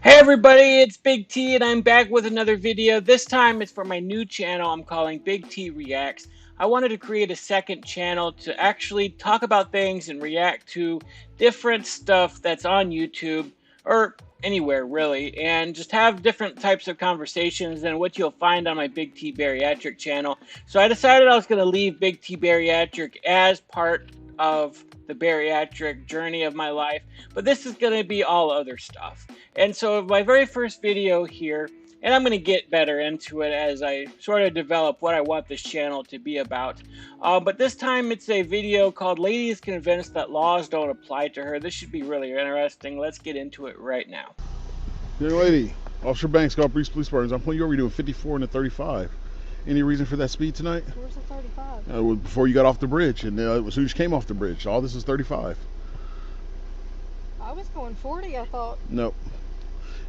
Hey everybody, it's Big T and I'm back with another video. This time it's for my new channel I'm calling Big T Reacts. I wanted to create a second channel to actually talk about things and react to different stuff that's on YouTube or anywhere really, and just have different types of conversations than what you'll find on my Big T Bariatric channel. So I decided I was going to leave Big T Bariatric as part of the bariatric journey of my life, but this is going to be all other stuff. And so my very first video here, and I'm going to get better into it as I sort of develop what I want this channel to be about. But this time it's a video called Lady is Convinced That Laws Don't Apply to Her. This should be really interesting. Let's get into it right now. Young lady, Officer Banks, Golf Breeze Police Department. I'm pulling you over. You're doing 54 and a 35. Any reason for that speed tonight? Where's the 35? Before you got off the bridge, and as soon as you came off the bridge. All this is 35. I was going 40, I thought. Nope.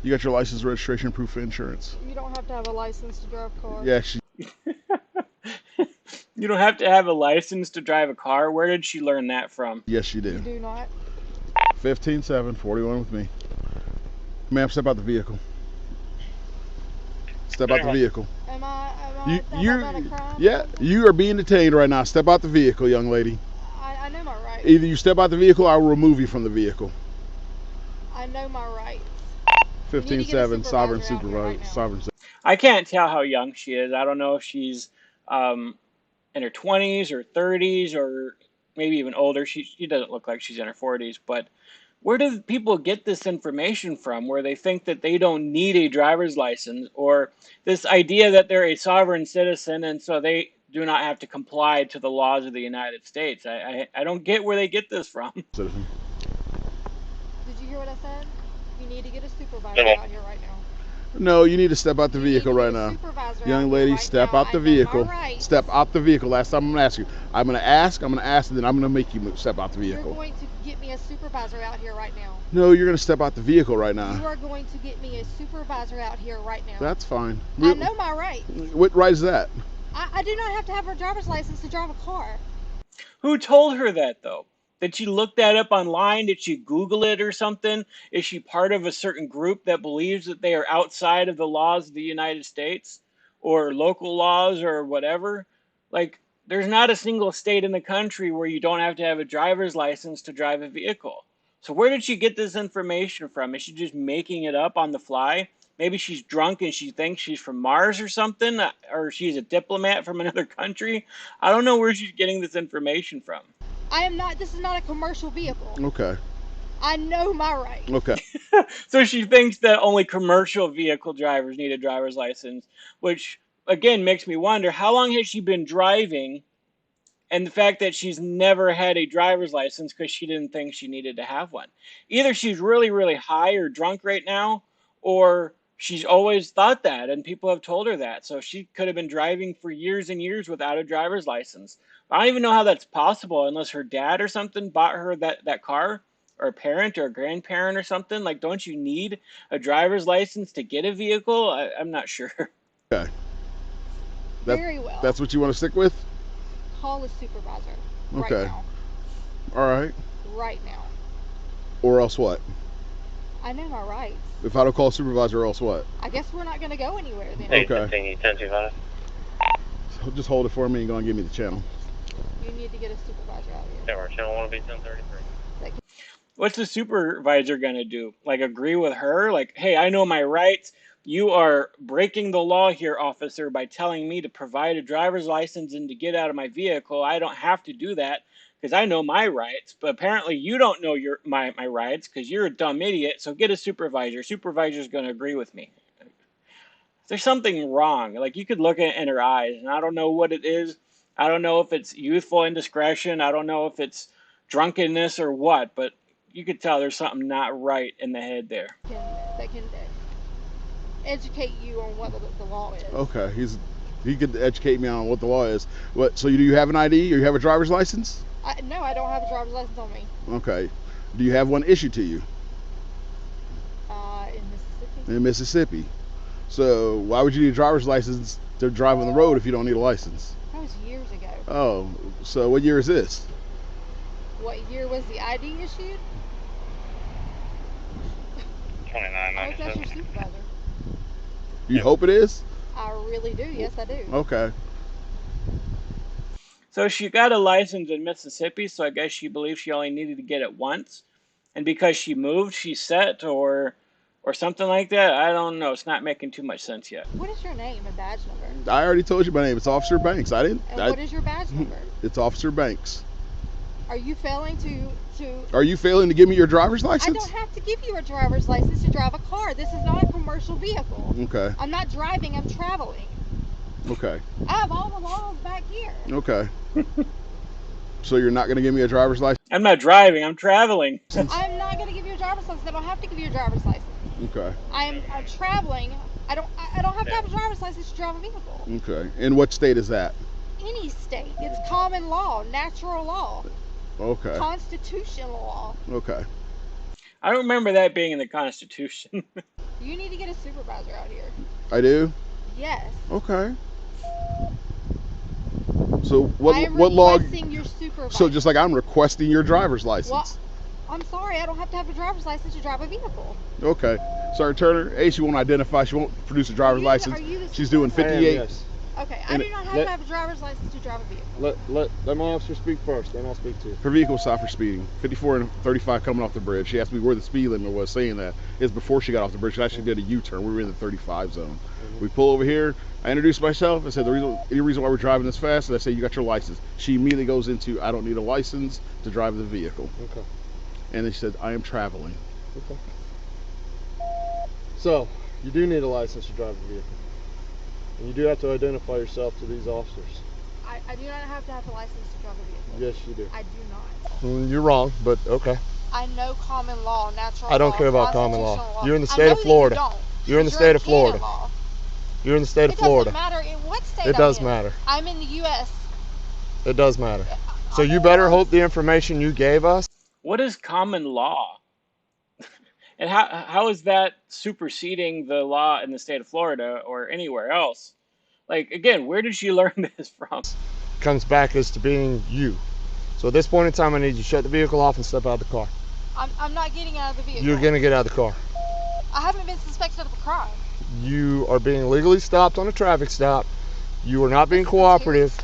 You got your license, registration, proof of insurance. You don't have to have a license to drive a car. Yeah, You don't have to have a license to drive a car? Where did she learn that from? Yes, she did. You do not. 15-7, 41 with me. Ma'am, step out the vehicle. Step out the vehicle. Am I a crime? Yeah, you are being detained right now. Step out the vehicle, young lady. I know my rights. Either you step out the vehicle or I will remove you from the vehicle. I know my rights. 15-7, sovereign supervisor. Sovereign. I can't tell how young she is. I don't know if she's in her 20s or 30s or maybe even older. She doesn't look like she's in her 40s, but where do people get this information from where they think that they don't need a driver's license, or this idea that they're a sovereign citizen and so they do not have to comply to the laws of the United States? I don't get where they get this from. Citizen. Did you hear what I said? You need to get a supervisor out here right now. No, you need to step out the vehicle right now. Young lady, step out the vehicle. Step out the vehicle. Last time I'm going to ask you. I'm going to ask, and then I'm going to make you step out the vehicle. You're going to get me a supervisor out here right now. No, you're going to step out the vehicle right now. You are going to get me a supervisor out here right now. That's fine. I know my rights. What right is that? I do not have to have a driver's license to drive a car. Who told her that, though? Did she look that up online? Did she Google it or something? Is she part of a certain group that believes that they are outside of the laws of the United States or local laws or whatever? Like, there's not a single state in the country where you don't have to have a driver's license to drive a vehicle. So where did she get this information from? Is she just making it up on the fly? Maybe she's drunk and she thinks she's from Mars or something, or she's a diplomat from another country. I don't know where she's getting this information from. I am not, this is not a commercial vehicle. Okay. I know my rights. Okay. So she thinks that only commercial vehicle drivers need a driver's license, which again makes me wonder, how long has she been driving? And the fact that she's never had a driver's license because she didn't think she needed to have one. Either she's really, really high or drunk right now, or she's always thought that and people have told her that. So she could have been driving for years and years without a driver's license. I don't even know how that's possible unless her dad or something bought her that car, or a parent or a grandparent or something. Like, don't you need a driver's license to get a vehicle? I'm not sure. Okay. Very well. That's what you want to stick with? Call a supervisor. Okay. Right now. All right. Right now. Or else what? I know my rights. If I don't call a supervisor, or else what? I guess we're not going to go anywhere then. Okay. 1025. So just hold it for me and go and give me the channel. You need to get a supervisor out here. Yeah, our channel want to be 1033. What's the supervisor going to do? Like, agree with her? Like, hey, I know my rights. You are breaking the law here, officer, by telling me to provide a driver's license and to get out of my vehicle. I don't have to do that because I know my rights. But apparently you don't know my rights because you're a dumb idiot. So get a supervisor. Supervisor's going to agree with me. There's something wrong. Like, you could look at it in her eyes, and I don't know what it is. I don't know if it's youthful indiscretion. I don't know if it's drunkenness or what, but you could tell there's something not right in the head there. That can educate you on what the law is. Okay, he could educate me on what the law is. What? So do you have an ID or you have a driver's license? No, I don't have a driver's license on me. Okay. Do you have one issued to you? In Mississippi. In Mississippi. So why would you need a driver's license to drive on the road if you don't need a license? That was years ago. Oh, so what year is this? What year was the ID issued? I hope that's your supervisor. You hope it is? I really do. Yes, I do. Okay. So she got a license in Mississippi, so I guess she believes she only needed to get it once. And because she moved, she's set, or something like that. I don't know. It's not making too much sense yet. What is your name and badge number? I already told you my name. It's Officer Banks. I didn't. And what is your badge number? It's Officer Banks. Are you failing to? Are you failing to give me your driver's license? I don't have to give you a driver's license to drive a car. This is not a commercial vehicle. Okay. I'm not driving. I'm traveling. Okay. I have all the laws back here. Okay. So you're not going to give me a driver's license? I'm not driving. I'm traveling. I'm not going to give you a driver's license. I don't have to give you a driver's license. Okay. I'm traveling. I don't have to have a driver's license to drive a vehicle. Okay. And what state is that? Any state. It's common law, natural law. Okay. Constitutional law. Okay. I don't remember that being in the Constitution. You need to get a supervisor out here. I do? Yes. Okay. So what I'm law? requesting your supervisor. So just like I'm requesting your driver's license. Well, I'm sorry, I don't have to have a driver's license to drive a vehicle. Okay. Sergeant Turner, A, she won't identify. She won't produce a driver's license. She's doing 58. Yes. Okay, I do not have to have a driver's license to drive a vehicle. Let my officer speak first, then I'll speak to you. Her vehicle stopped for speeding. 54 and 35 coming off the bridge. She asked me where the speed limit was, saying that it's before she got off the bridge. She actually did a U-turn. We were in the 35 zone. We pull over here. I introduced myself. I said any reason why we're driving this fast. And I said, you got your license. She immediately goes into, I don't need a license to drive the vehicle. Okay. And then she said, I am traveling. Okay. So, you do need a license to drive a vehicle. And you do have to identify yourself to these officers. I do not have to have a license to drive a vehicle. Yes, you do. I do not. You're wrong, but okay. I know common law, natural law. I don't care about common law. Constitutional law. You're in the state of Florida. You're in the state of Florida. You're in the state of Florida. It doesn't matter in what state It does matter. I'm in the U.S. It does matter. So you better hope the information you gave us. What is common law? And how is that superseding the law in the state of Florida or anywhere else? Like, again, where did she learn this from? Comes back as to being you. So at this point in time, I need you to shut the vehicle off and step out of the car. I'm not getting out of the vehicle. You're going to get out of the car. I haven't been suspected of a crime. You are being legally stopped on a traffic stop. You are not being cooperative.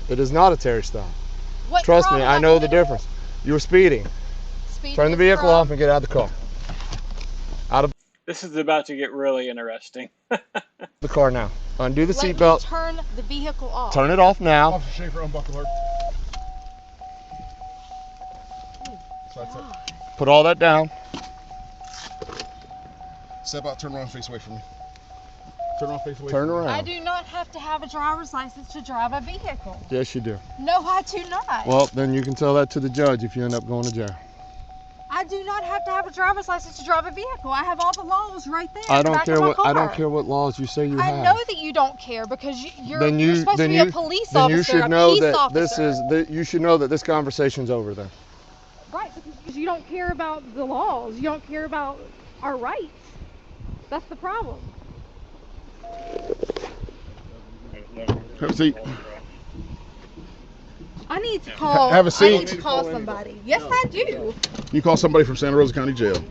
It is not a Terry stop. Trust me, I know the difference. You were speeding. Turn the vehicle off and get out of the car. This is about to get really interesting. The car now. Undo the seatbelt. Turn the vehicle off. Turn it off now. Officer Schaefer, unbuckle her. Put all that down. Step out, turn around, face away from me. Turn around, face away Turn from me. around. I do not have to have a driver's license to drive a vehicle. Yes, you do. No, I do not. Well, then you can tell that to the judge if you end up going to jail. I do not have to have a driver's license to drive a vehicle. I have all the laws right there. I don't care what laws you say you have. I know that you don't care because you're supposed to be a police officer. Then you should know that you should know that this conversation's over then. Right, because you don't care about the laws. You don't care about our rights. That's the problem. Have a seat. I need to call. Have a seat. I need to call somebody. Yes, I do. You call somebody from Santa Rosa County Jail.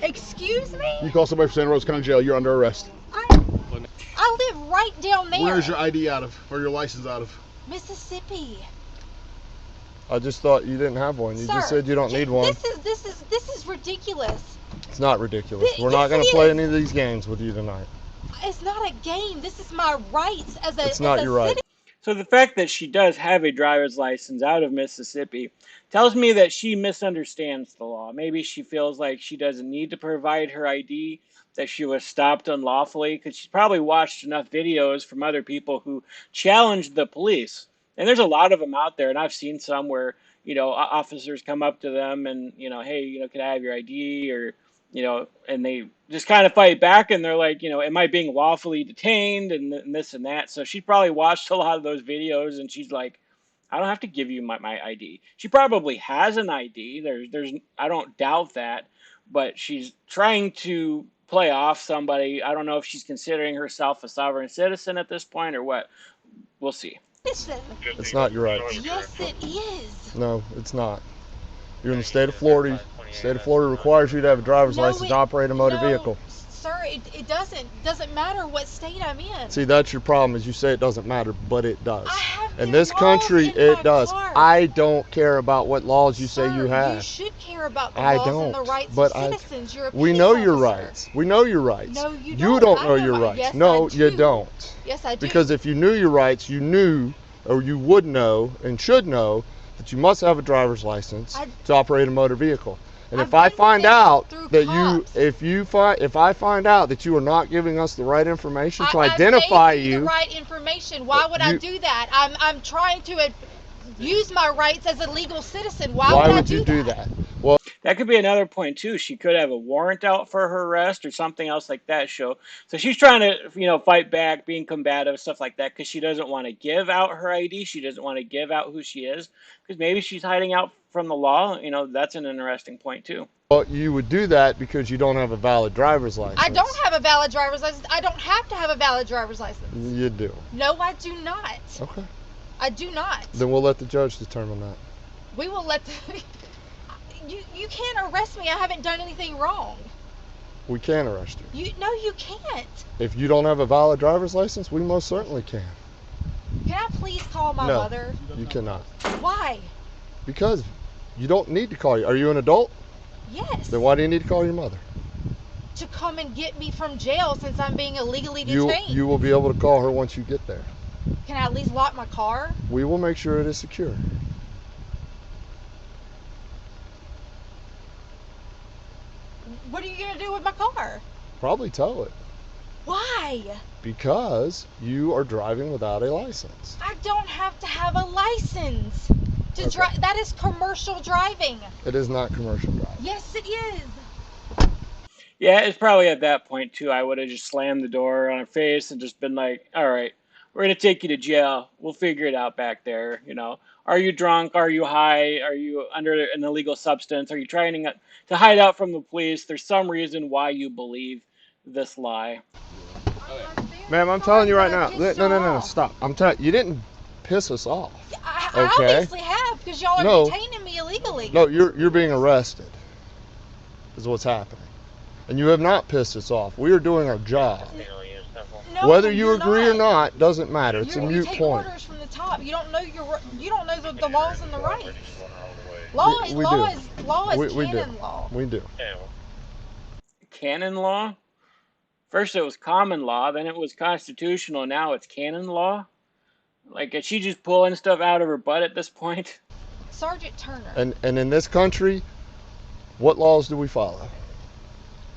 Excuse me? You call somebody from Santa Rosa County Jail. You're under arrest. I live right down there. Where's your ID out of, or your license out of? Mississippi. I just thought you didn't have one. You just said you don't need one. This is ridiculous. It's not ridiculous. We're not going to play any of these games with you tonight. It's not a game. This is my rights as a It's not your right. So the fact that she does have a driver's license out of Mississippi tells me that she misunderstands the law. Maybe she feels like she doesn't need to provide her ID, that she was stopped unlawfully, because she's probably watched enough videos from other people who challenged the police. And there's a lot of them out there, and I've seen some where, officers come up to them and, hey, can I have your ID? Or, and they just kind of fight back, and they're like, am I being lawfully detained and this and that? So she probably watched a lot of those videos, and she's like, I don't have to give you my ID. She probably has an ID. There's I don't doubt that, but she's trying to play off somebody. I don't know if she's considering herself a sovereign citizen at this point or what. We'll see. It's not your right. Yes, it is. No, it's not. You're in the state of Florida. State of Florida requires you to have a driver's No, license to operate a motor vehicle. Sir, it doesn't matter what state I'm in. See, that's your problem, is you say it doesn't matter, but it does. I have In this country, it does. Car. I don't care about what laws you Sir, say you have. You should care about the laws and the rights of citizens. You're a we know officer. your rights. We know your rights. No, you don't. You don't know your rights. Yes, no, I do. you don't. Yes, I do. Because if you knew your rights, you knew, or you would know, and should know, that you must have a driver's license to operate a motor vehicle. And if I find out that if I find out that you are not giving us the right information to identify you, the right information. Why would I do that? I'm trying to use my rights as a legal citizen. Why would you do that? Well, that could be another point too. She could have a warrant out for her arrest or something else like that. So she's trying to, fight back, being combative, stuff like that, because she doesn't want to give out her ID. She doesn't want to give out who she is, because maybe she's hiding out from the law. That's an interesting point too. Well, you would do that because you don't have a valid driver's license. I don't have a valid driver's license. I don't have to have a valid driver's license. You do. No, I do not. Okay. I do not. Then we'll let the judge determine that. We will let You can't arrest me. I haven't done anything wrong. We can arrest you. No, you can't. If you don't have a valid driver's license, we most certainly can. Can I please call my mother? You cannot. Why? Because you don't need to call you. Are you an adult? Yes. Then why do you need to call your mother? To come and get me from jail since I'm being illegally detained. You will be able to call her once you get there. Can I at least lock my car? We will make sure it is secure. What are you going to do with my car? Probably tow it. Why? Because you are driving without a license. I don't have to have a license to drive. That is commercial driving. It is not commercial driving. Yes, it is. Yeah, it's probably at that point too. I would have just slammed the door on her face and just been like, "All right, we're gonna take you to jail. We'll figure it out back there. Are you drunk? Are you high? Are you under an illegal substance? Are you trying to hide out from the police? There's some reason why you believe this lie." Ma'am, I'm telling you right now. No, stop. I'm telling you, didn't piss us off. I obviously have, because y'all are detaining me illegally. No, you're being arrested, is what's happening. And you have not pissed us off. We are doing our job. No, whether you agree or not doesn't matter. It's a moot point. You take orders from the top. You don't know the laws and the rights. Law is canon law. We do. Canon law? First it was common law, then it was constitutional, now it's canon law? Like, is she just pulling stuff out of her butt at this point? Sergeant Turner. And in this country, what laws do we follow?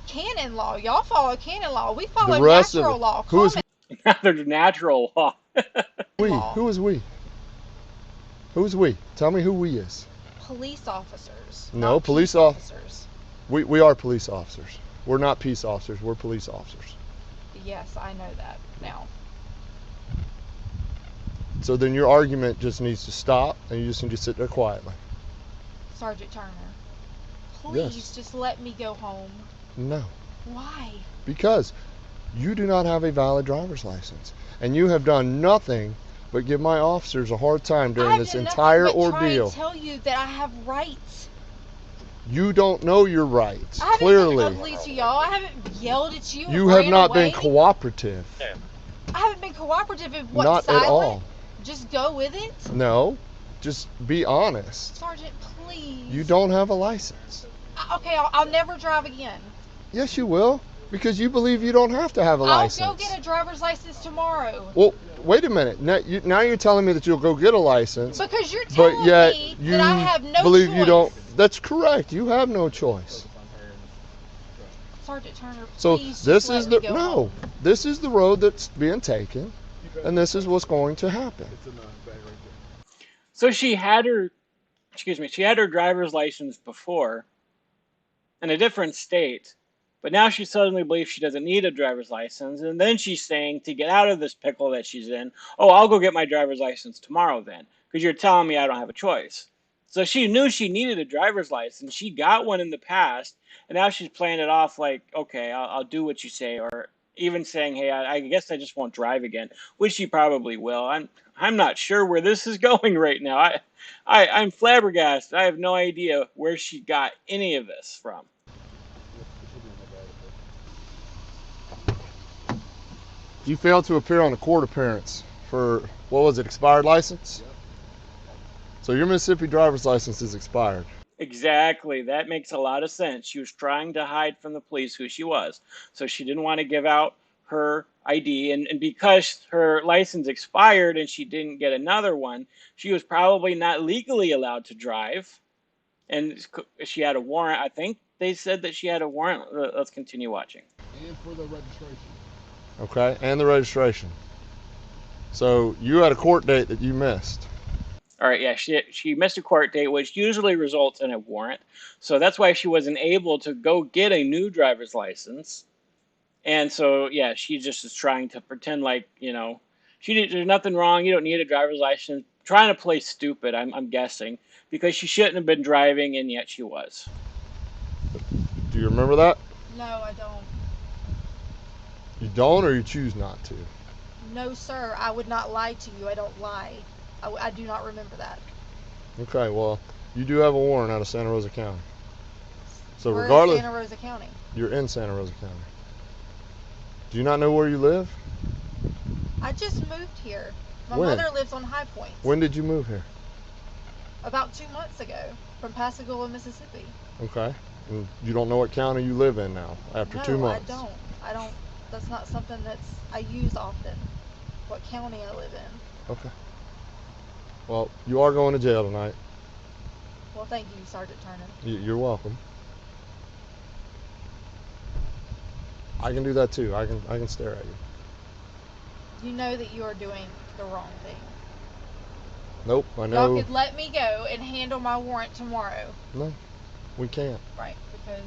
Canon law. Y'all follow canon law. We follow natural law. There's natural law. Who is we? Who's we? Tell me who we is. Police officers. No, police officers. We are police officers. We're not peace officers. We're police officers. Yes, I know that now. So then your argument just needs to stop, and you just need to sit there quietly. Sergeant Turner, please just let me go home. No. Why? Because you do not have a valid driver's license, and you have done nothing but give my officers a hard time during this entire ordeal. I tell you that I have rights. You don't know your rights. I clearly. Been ugly to y'all. I haven't yelled at you. You have not been cooperative. I haven't been cooperative in what? Not silent? At all. Just go with it. No, just be honest. Sergeant, please. You don't have a license. Okay, I'll never drive again. Yes, you will, because you believe you don't have to have a license. I'll go get a driver's license tomorrow. Well, wait a minute. Now you're telling me that you'll go get a license. Because you're telling me that I have no choice. You don't. That's correct. You have no choice. Sergeant Turner, so please this just is let me go home. This is the road that's being taken, and this is what's going to happen. So she had her driver's license before in a different state, but now she suddenly believes she doesn't need a driver's license, and then she's saying to get out of this pickle that she's in, "Oh, I'll go get my driver's license tomorrow then, because you're telling me I don't have a choice." So she knew she needed a driver's license. She got one in the past, and now she's playing it off like, "Okay, I'll do what you say," or even saying, "Hey, I guess I just won't drive again," which she probably will. I'm not sure where this is going right now. I'm flabbergasted. I have no idea where she got any of this from. You failed to appear on a court appearance for, what was it, expired license? Yep. So your Mississippi driver's license is expired. Exactly. That makes a lot of sense. She was trying to hide from the police who she was. So she didn't want to give out her ID. And because her license expired and she didn't get another one, she was probably not legally allowed to drive. And she had a warrant. I think they said that she had a warrant. Let's continue watching. And for the registration. Okay, and the registration. So you had a court date that you missed. All right, yeah, she missed a court date, which usually results in a warrant. So that's why she wasn't able to go get a new driver's license. And so, yeah, she just is trying to pretend like, there's nothing wrong. You don't need a driver's license. Trying to play stupid, I'm guessing, because she shouldn't have been driving, and yet she was. Do you remember that? No, I don't. You don't, or you choose not to? No, sir. I would not lie to you. I don't lie. I do not remember that. Okay, well, you do have a warrant out of Santa Rosa County. So We're regardless, in Santa Rosa County. You're in Santa Rosa County. Do you not know where you live? I just moved here. My When? mother lives on High Point. When did you move here? About 2 months ago, from Pascagoula, Mississippi. Okay. And you don't know what county you live in now after No, 2 months? I don't. That's not something I use often. What county I live in. Okay. Well, you are going to jail tonight. Well, thank you, Sergeant Turner. You're welcome. I can do that too. I can stare at you. You know that you are doing the wrong thing. Nope, I know. Y'all could let me go and handle my warrant tomorrow. No, we can't. Right, because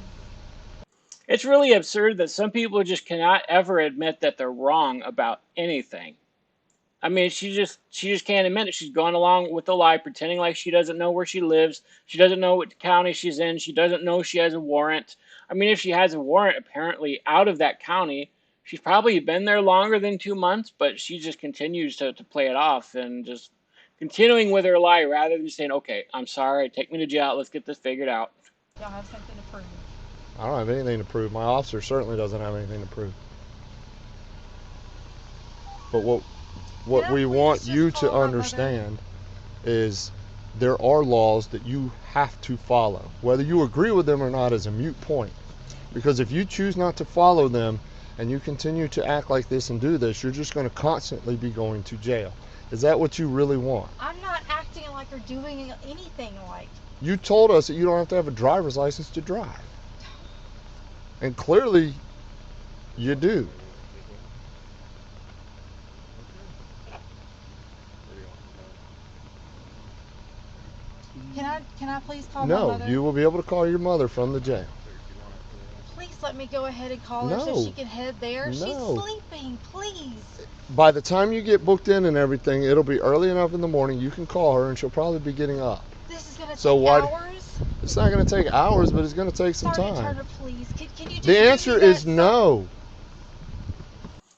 It's really absurd that some people just cannot ever admit that they're wrong about anything. I mean, she just can't admit it. She's going along with the lie, pretending like she doesn't know where she lives. She doesn't know what county she's in. She doesn't know she has a warrant. I mean, if she has a warrant apparently out of that county, she's probably been there longer than 2 months, but she just continues to play it off and just continuing with her lie rather than saying, okay, I'm sorry, take me to jail, let's get this figured out. y'all have something to prove. I don't have anything to prove. My officer certainly doesn't have anything to prove. But what we want you to understand is there are laws that you have to follow. Whether you agree with them or not is a moot point. Because if you choose not to follow them and you continue to act like this and do this, you're just going to constantly be going to jail. Is that what you really want? I'm not acting like or doing anything like. You told us that you don't have to have a driver's license to drive. And clearly, you do. Can I please call my mother? No, you will be able to call your mother from the jail. Please let me go ahead and call her so she can head there. No. She's sleeping, please. By the time you get booked in and everything, it'll be early enough in the morning. You can call her and she'll probably be getting up. This is going to take hours? It's not going to take hours, but it's going to take some Sergeant time. Turner, please. Can you just The answer is no.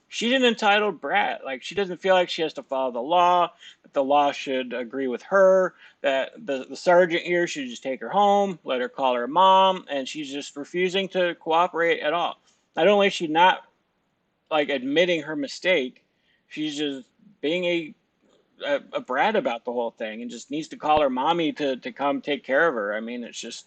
She's an entitled brat. Like, she doesn't feel like she has to follow the law, that the law should agree with her, that the sergeant here should just take her home, let her call her mom, and she's just refusing to cooperate at all. Not only is she not, like, admitting her mistake, she's just being a brat about the whole thing and just needs to call her mommy to come take care of her. I mean, it's just,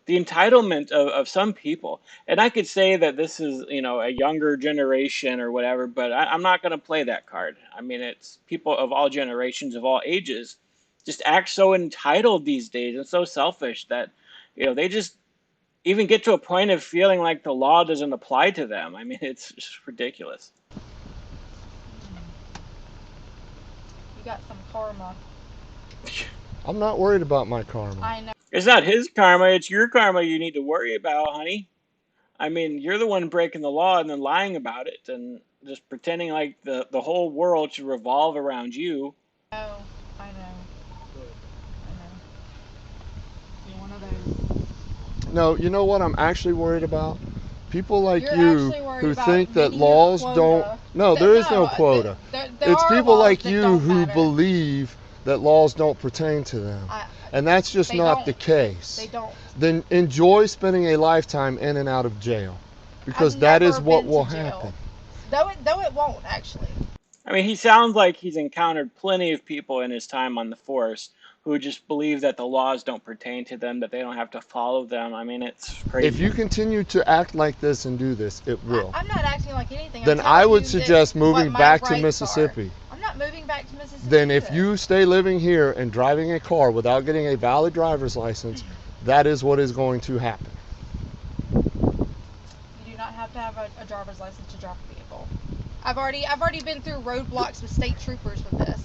the entitlement of some people. And I could say that this is, a younger generation or whatever, but I'm not going to play that card. I mean, it's people of all generations, of all ages, just act so entitled these days and so selfish that, they just even get to a point of feeling like the law doesn't apply to them. I mean, it's just ridiculous. You got some karma. I'm not worried about my karma. I know. It's not his karma, it's your karma you need to worry about, honey. I mean, you're the one breaking the law and then lying about it and just pretending like the whole world should revolve around you. Oh, I know. You're one of those. No, you know what I'm actually worried about? People like You're you actually worried who about think that meeting your laws quota. don't. No, there is no quota. There It's are people laws like that you don't who matter. believe that laws don't pertain to them. And that's just not the case. They don't. Then enjoy spending a lifetime in and out of jail, because that is what will happen. Though it won't, actually. I mean, he sounds like he's encountered plenty of people in his time on the force who just believe that the laws don't pertain to them, that they don't have to follow them. I mean, it's crazy. If you continue to act like this and do this, it will. I'm not acting like anything. Then I would suggest moving back to Mississippi. I'm not moving back to Mississippi. Then if you stay living here and driving a car without getting a valid driver's license, that is what is going to happen. You do not have to have a driver's license to drive a vehicle. I've already been through roadblocks with state troopers with this.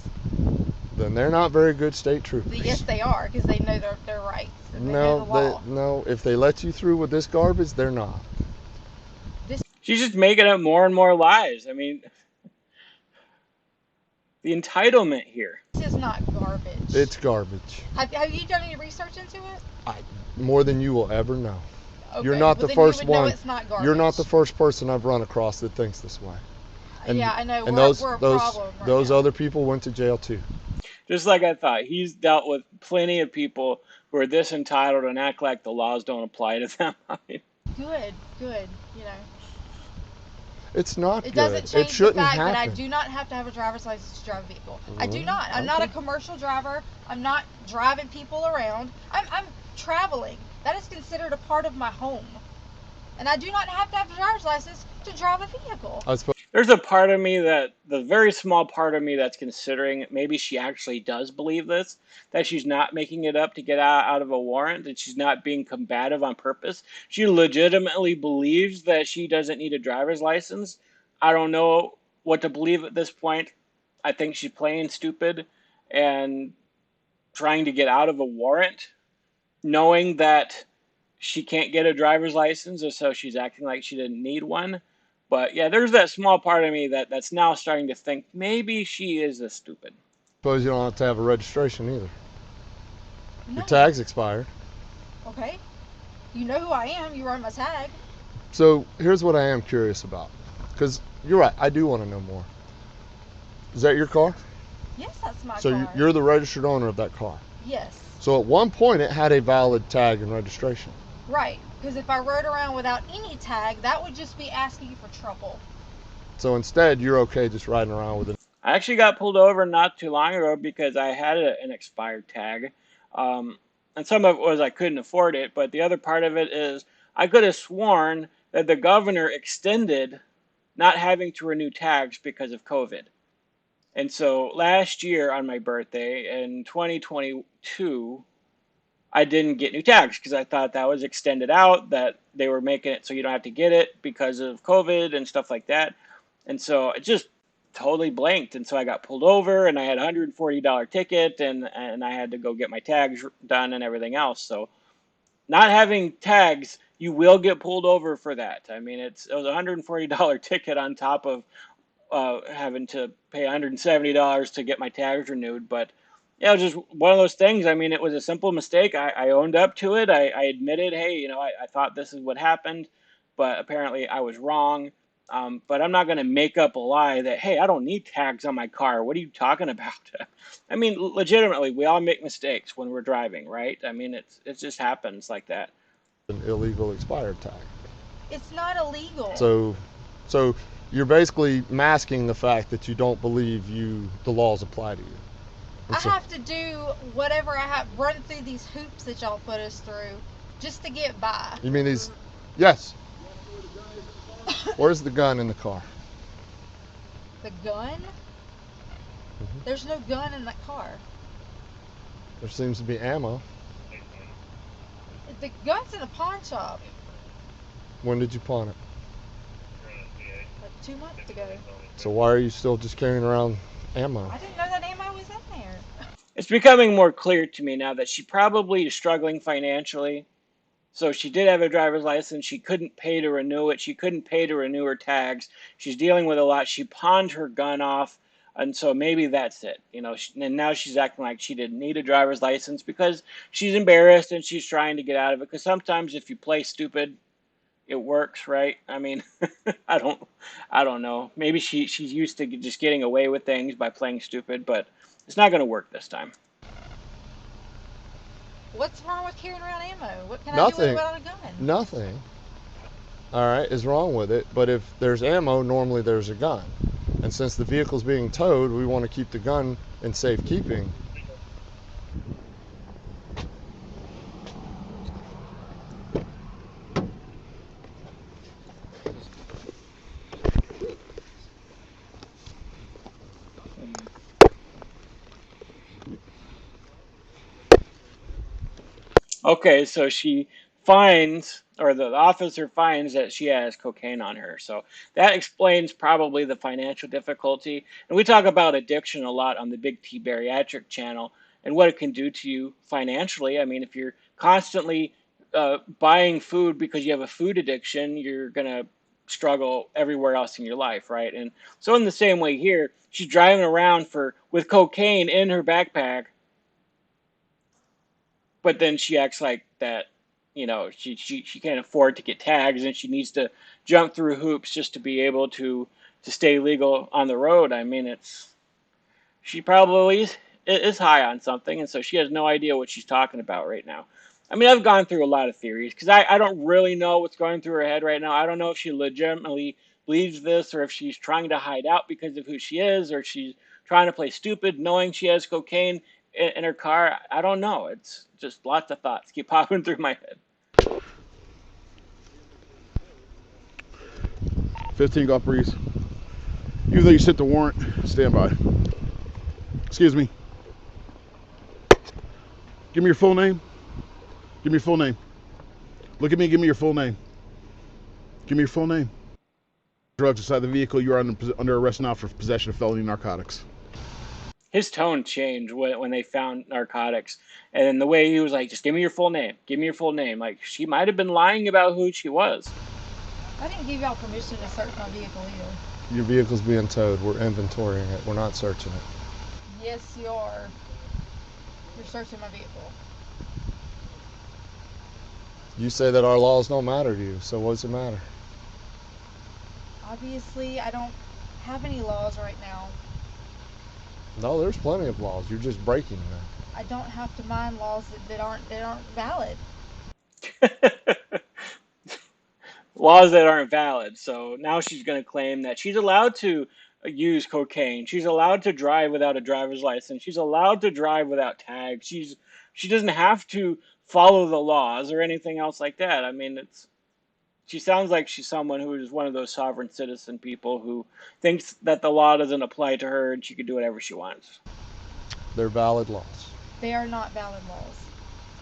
Then they're not very good state troopers. Yes, they are, because they know their rights. And they know the law. No. If they let you through with this garbage, they're not. She's just making up more and more lies. I mean, the entitlement here. This is not garbage. It's garbage. Have you done any research into it? More than you will ever know. Okay, you're not the first one. It's not garbage. You're not the first person I've run across that thinks this way. And, yeah, I know. And we're a problem right those now. other people went to jail too. Just like I thought, he's dealt with plenty of people who are this entitled and act like the laws don't apply to them. I mean, good, you know. It's not good. It doesn't change it shouldn't the fact happen. that I do not have to have a driver's license to drive a vehicle. I do not. I'm not a commercial driver. I'm not driving people around. I'm traveling. That is considered a part of my home. And I do not have to have a driver's license to drive a vehicle. There's a part of me the very small part of me that's considering maybe she actually does believe this, that she's not making it up to get out of a warrant, that she's not being combative on purpose. She legitimately believes that she doesn't need a driver's license. I don't know what to believe at this point. I think she's playing stupid and trying to get out of a warrant, knowing that she can't get a driver's license, or so she's acting like she didn't need one. But yeah, there's that small part of me that's now starting to think maybe she is a stupid. Suppose you don't have to have a registration either. No. Your tag's expired. Okay. You know who I am. You run my tag. So here's what I am curious about. Because you're right, I do want to know more. Is that your car? Yes, that's my car. So you're the registered owner of that car? Yes. So at one point it had a valid tag and registration. Right. Because if I rode around without any tag, that would just be asking for trouble. So instead, you're okay just riding around with it. I actually got pulled over not too long ago because I had an expired tag. And some of it was I couldn't afford it, but the other part of it is I could have sworn that the governor extended not having to renew tags because of COVID. And so last year on my birthday in 2022, I didn't get new tags because I thought that was extended out, that they were making it so you don't have to get it because of COVID and stuff like that. And so it just totally blanked. And so I got pulled over and I had a $140 ticket and I had to go get my tags done and everything else. So not having tags, you will get pulled over for that. I mean, it was a $140 ticket on top of having to pay $170 to get my tags renewed. But yeah, it was just one of those things. I mean, it was a simple mistake. I owned up to it. I admitted, hey, I thought this is what happened, but apparently I was wrong. But I'm not going to make up a lie that, hey, I don't need tags on my car. What are you talking about? I mean, legitimately, we all make mistakes when we're driving, right? I mean, it just happens like that. An illegal expired tag. It's not illegal. So you're basically masking the fact that you don't believe the laws apply to you. I have to do whatever I have, run through these hoops that y'all put us through just to get by. You mean these? Yes. Where's the gun in the car? The gun? Mm-hmm. There's no gun in that car. There seems to be ammo. The gun's in a pawn shop. When did you pawn it? Like 2 months ago. So why are you still just carrying around ammo? I didn't know that ammo was in there. It's becoming more clear to me now that she probably is struggling financially. So she did have a driver's license. She couldn't pay to renew it. She couldn't pay to renew her tags. She's dealing with a lot. She pawned her gun off. And so maybe that's it. And now she's acting like she didn't need a driver's license because she's embarrassed and she's trying to get out of it. Because sometimes if you play stupid, it works, right? I mean, I don't know. Maybe she's used to just getting away with things by playing stupid, but it's not going to work this time. What's wrong with carrying around ammo? What can I do Nothing. without a gun? Nothing. All right, is wrong with it. But if there's ammo, normally there's a gun. And since the vehicle's being towed, we want to keep the gun in safekeeping. Okay, so she finds, or the officer finds that she has cocaine on her. So that explains probably the financial difficulty. And we talk about addiction a lot on the Big T Bariatric channel and what it can do to you financially. I mean, if you're constantly buying food because you have a food addiction, you're going to struggle everywhere else in your life, right? And so in the same way here, she's driving around with cocaine in her backpack, but then she acts like that, she can't afford to get tags and she needs to jump through hoops just to be able to stay legal on the road. I mean, she probably is high on something, and so she has no idea what she's talking about right now. I mean, I've gone through a lot of theories because I don't really know what's going through her head right now. I don't know if she legitimately believes this or if she's trying to hide out because of who she is, or she's trying to play stupid knowing she has cocaine in her car. I don't know. It's just lots of thoughts keep popping through my head. 15 Gulf Breeze. Even though you sent the warrant, stand by. Excuse me. Give me your full name. Give me your full name. Look at me, give me your full name. Give me your full name. Drugs inside the vehicle, you are under arrest now for possession of felony narcotics. His tone changed when they found narcotics, and the way he was like, just give me your full name. Give me your full name. Like, she might have been lying about who she was. I didn't give y'all permission to search my vehicle either. Your vehicle's being towed. We're inventorying it. We're not searching it. Yes, you are. You're searching my vehicle. You say that our laws don't matter to you, so what does it matter? Obviously, I don't have any laws right now. No, there's plenty of laws. You're just breaking them. I don't have to mind laws that aren't valid. Laws that aren't valid. So now she's going to claim that she's allowed to use cocaine. She's allowed to drive without a driver's license. She's allowed to drive without tags. She doesn't have to follow the laws or anything else like that. I mean, she sounds like she's someone who is one of those sovereign citizen people who thinks that the law doesn't apply to her and she can do whatever she wants. They're valid laws. They are not valid laws.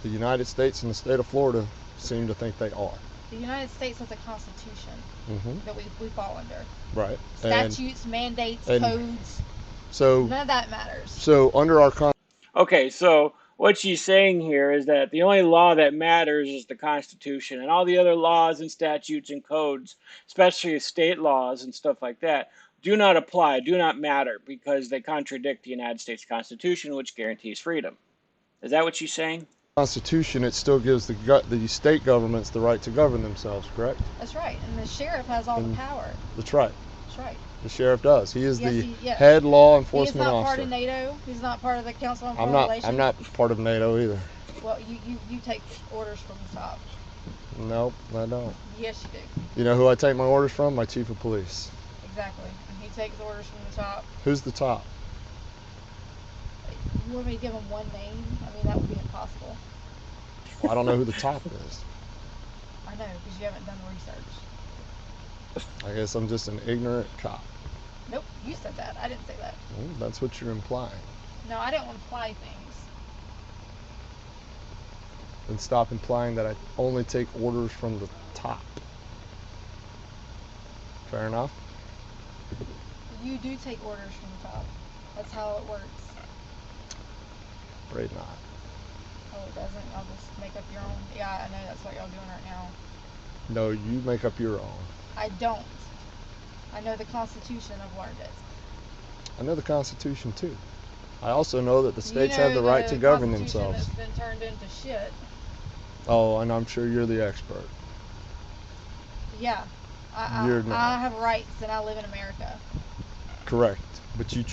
The United States and the state of Florida seem to think they are. The United States has a constitution that we fall under. Right. Statutes, mandates, codes. So none of that matters. So under our Okay, so what she's saying here is that the only law that matters is the Constitution, and all the other laws and statutes and codes, especially state laws and stuff like that, do not apply, do not matter, because they contradict the United States Constitution, which guarantees freedom. Is that what she's saying? Constitution, it still gives the state governments the right to govern themselves, correct? That's right, and the sheriff has all the power. That's right. That's right. The sheriff does. He is the head law enforcement officer. He's not part of NATO. He's not part of the Council on Foreign Relations. I'm not part of NATO either. Well, you take orders from the top. Nope, I don't. Yes, you do. You know who I take my orders from? My chief of police. Exactly. And he takes orders from the top. Who's the top? You want me to give him one name? I mean, that would be impossible. Well, I don't know who the top is. I know, because you haven't done research. I guess I'm just an ignorant cop. Nope, you said that. I didn't say that. Well, that's what you're implying. No, I didn't imply things. Then stop implying that I only take orders from the top. Fair enough? You do take orders from the top. That's how it works. Afraid not. Oh, it doesn't? I'll just make up your own. Yeah, I know that's what y'all doing right now. No, you make up your own. I don't. I know the Constitution. I've learned it. I know the Constitution too. I also know that the states have the right to govern themselves. That's been turned into shit. Oh, and I'm sure you're the expert. Yeah. I have rights and I live in America. Correct. But you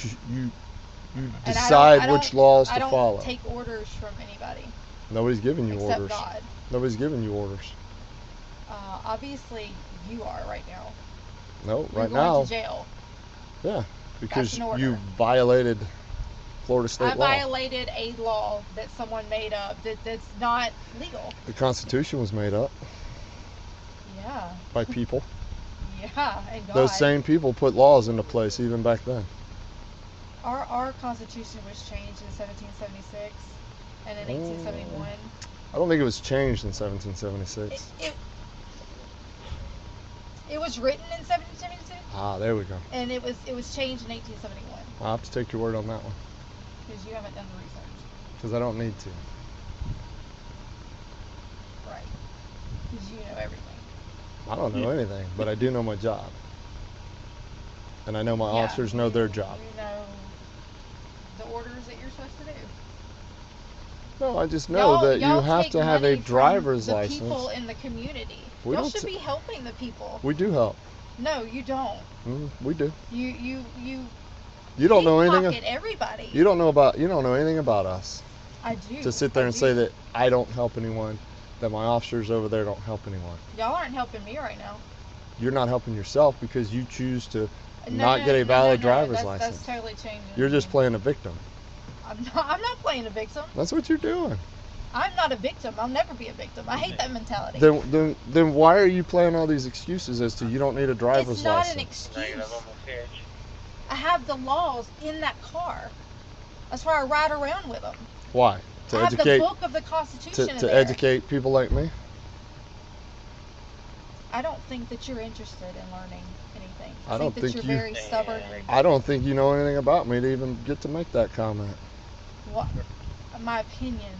decide which laws to follow. I don't take orders from anybody. Nobody's giving you except orders. God. Nobody's giving you orders. Obviously, you are right now. No, You're right going now. to jail. Yeah, because you violated Florida state law. I violated a law that someone made up that's not legal. The Constitution was made up. Yeah. By people. Yeah, and God. Those same people put laws into place even back then. Our Constitution was changed in 1776 and in 1871. I don't think it was changed in 1776. It was written in 1772. Ah, there we go. And it was changed in 1871. I'll have to take your word on that one. Because you haven't done the research. Because I don't need to. Right. Because you know everything. I don't know anything, but I do know my job. And I know my officers know their job. You know the orders that you're supposed to do. No, I just know that you have to have a driver's license. The people in the community. Y'all should be helping the people. We do help. No, you don't. We do. You don't know anything. Everybody. You don't know anything about us. I do. To sit there and say that I don't help anyone, that my officers over there don't help anyone. Y'all aren't helping me right now. You're not helping yourself because you choose to not get a valid driver's license. That's totally changing. You're just playing a victim. I'm not playing a victim. That's what you're doing. I'm not a victim. I'll never be a victim. I hate that mentality. Then why are you playing all these excuses as to you don't need a driver's license? It's not an excuse. I have the laws in that car. That's why I ride around with them. Why? To I educate, have the book of the Constitution to educate people like me? I don't think that you're interested in learning anything. I don't think you're very stubborn. I don't think you know anything about me to even get to make that comment. What? My opinion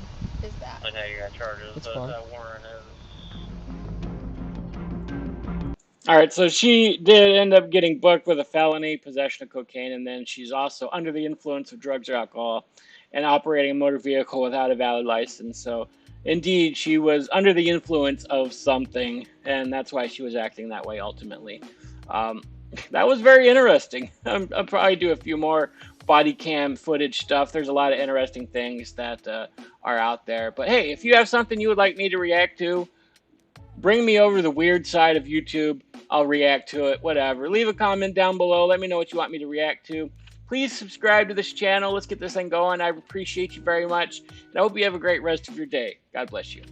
is that. I know you got charges, That's but fine. that warrant is. All right, so she did end up getting booked with a felony, possession of cocaine, and then she's also under the influence of drugs or alcohol and operating a motor vehicle without a valid license. So, indeed, she was under the influence of something, and that's why she was acting that way ultimately. That was very interesting. I'll probably do a few more body cam footage stuff. There's a lot of interesting things that are out there. But hey, if you have something you would like me to react to, bring me over to the weird side of YouTube. I'll react to it, whatever. Leave a comment down below. Let me know what you want me to react to. Please subscribe to this channel. Let's get this thing going. I appreciate you very much. And I hope you have a great rest of your day. God bless you.